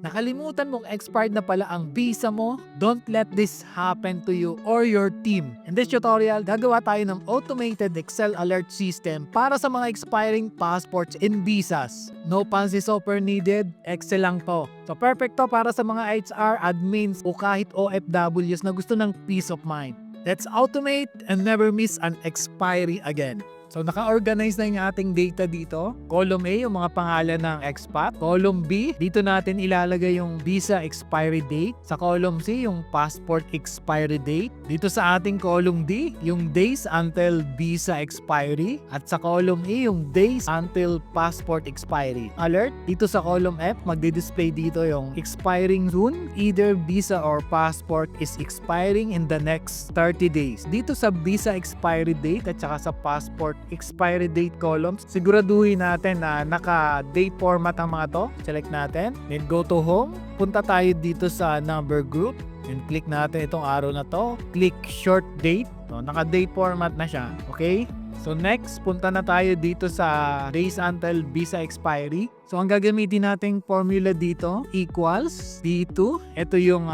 nakalimutan mong expired na pala ang visa mo, don't let this happen to you or your team. In this tutorial, gagawa tayo ng automated Excel alert system para sa mga expiring passports and visas. No fancy software needed, Excel lang to. So perfect to para sa mga HR, admins o kahit OFWs na gusto ng peace of mind. Let's automate and never miss an expiry again. So naka-organize na yung ating data dito. Column A, yung mga pangalan ng expat. Column B, dito natin ilalagay yung visa expiry date. Sa column C, yung passport expiry date. Dito sa ating column D, yung days until visa expiry. At sa column E, yung days until passport expiry. Alert, dito sa column F, magdi-display dito yung expiring soon. Either visa or passport is expiring in the next 30 days. Dito sa visa expiry date at saka sa passport expiry date columns, siguraduhin natin na naka-date format ang mga to. Select natin, then go to home. Punta tayo dito sa number group, and click natin itong arrow na to. Click short date. So, naka-date format na siya. Okay? So next, punta na tayo dito sa days until visa expiry. So ang gagamitin nating formula dito, equals B2. Ito yung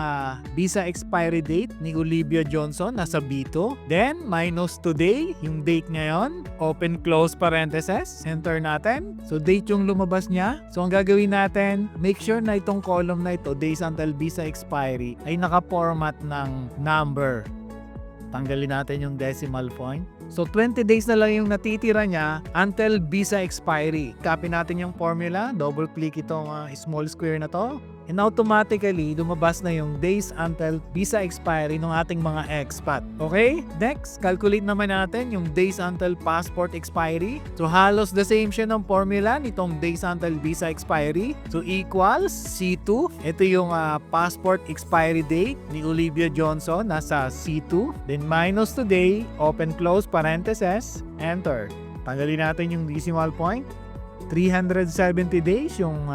visa expiry date ni Olivia Johnson, nasa B2. Then, minus today, yung date ngayon. Open, close parentheses. Enter natin. So date yung lumabas niya. So ang gagawin natin, make sure na itong column na ito, days until visa expiry, ay naka-format ng number. Tanggalin natin yung decimal point. So 20 days na lang yung natitira niya until visa expiry. Copy natin yung formula, double click itong small square na to, and automatically lumabas na yung days until visa expiry ng ating mga expat. Okay? Next, calculate naman natin yung days until passport expiry. So halos the same siya ng formula nitong days until visa expiry. So equals C2. Ito yung passport expiry date ni Olivia Johnson, nasa C2. Then minus today, open close parentheses, enter. Tanggalin natin yung decimal point. 370 days yung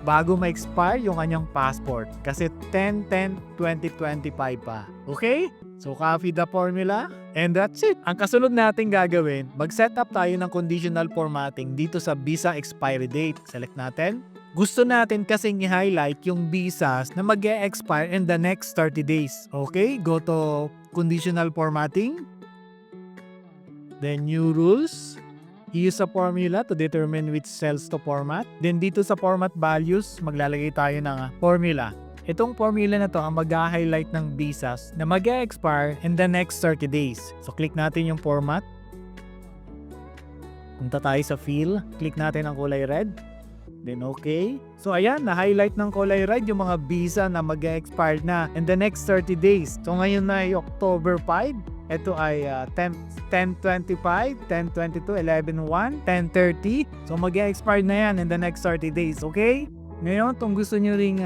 bago ma-expire yung kanyang passport. Kasi 10/10/2025 pa. Okay? So copy the formula and that's it. Ang kasunod natin gagawin, mag-set up tayo ng conditional formatting dito sa visa expiry date. Select natin. Gusto natin kasing i-highlight yung visas na mag-e-expire in the next 30 days. Okay? Go to conditional formatting. Then new rules. Use a formula to determine which cells to format. Then dito sa format values, maglalagay tayo ng formula. Itong formula na to ang mag-highlight ng visas na mag-expire in the next 30 days. So click natin yung format. Punta tayo sa fill. Click natin ang kulay red. Then okay. So ayan, na-highlight ng kulay red yung mga visa na mag-expire na in the next 30 days. So ngayon na ay October 5. Ito ay 10/25, 10/22, 11/1, 10/30. So mag-expire na yan in the next 30 days, okay? Ngayon, kung gusto nyo ring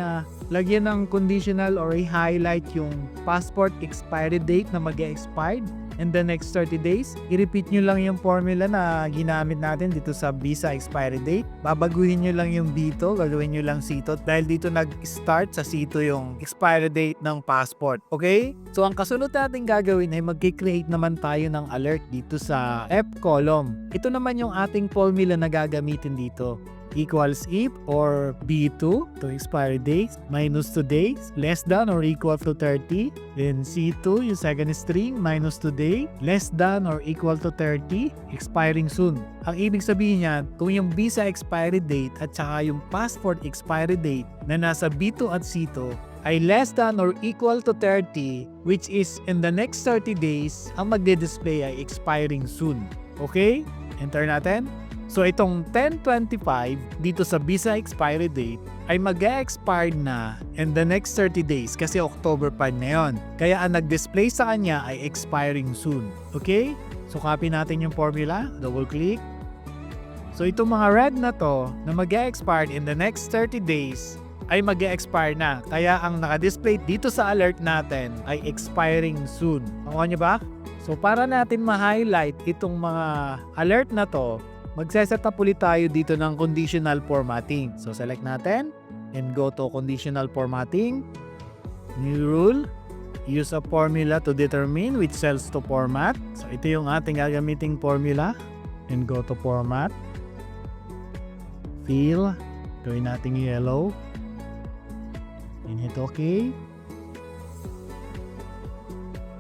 lagyan ng conditional or i-highlight yung passport expiry date na mag-expire in the next 30 days, i-repeat nyo lang yung formula na ginamit natin dito sa visa expiry date. Babaguhin nyo lang yung dito, gagawin nyo lang C2 dahil dito nag-start sa C2 yung expiry date ng passport. Okay? So ang kasunod natin gagawin ay mag-create naman tayo ng alert dito sa F column. Ito naman yung ating formula na gagamitin dito. Equals if or B2 to expiry dates minus 2 days less than or equal to 30. Then C2 yung second string minus today less than or equal to 30 expiring soon. Ang ibig sabihin niyan, kung yung visa expiry date at saka yung passport expiry date na nasa B2 at C2 ay less than or equal to 30, which is in the next 30 days, ang magde-display ay expiring soon. Okay? Enter natin. So itong 10/25 dito sa visa expiry date ay mag-expire na in the next 30 days kasi October 5 na yun. Kaya ang nag-display sa kanya ay expiring soon. Okay? So copy natin yung formula. Double click. So itong mga red na to na mag-expire in the next 30 days ay mag-expire na. Kaya ang naka-display dito sa alert natin ay expiring soon. Nakuha nyo ba? So para natin ma-highlight itong mga alert na to, magse-set up ulit tayo dito ng conditional formatting. So select natin and go to conditional formatting. New rule. Use a formula to determine which cells to format. So ito yung ating gagamiting formula. And go to format. Fill. Gawin natin yellow. And hit okay.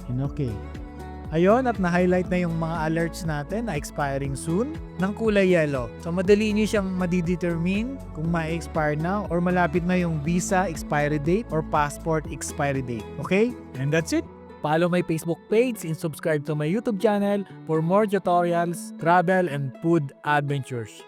And okay. Ayun, at na-highlight na yung mga alerts natin na expiring soon ng kulay yellow. So madali nyo siyang madidetermine kung ma-expire na or malapit na yung visa expiry date or passport expiry date. Okay? And that's it. Follow my Facebook page and subscribe to my YouTube channel for more tutorials, travel, and food adventures.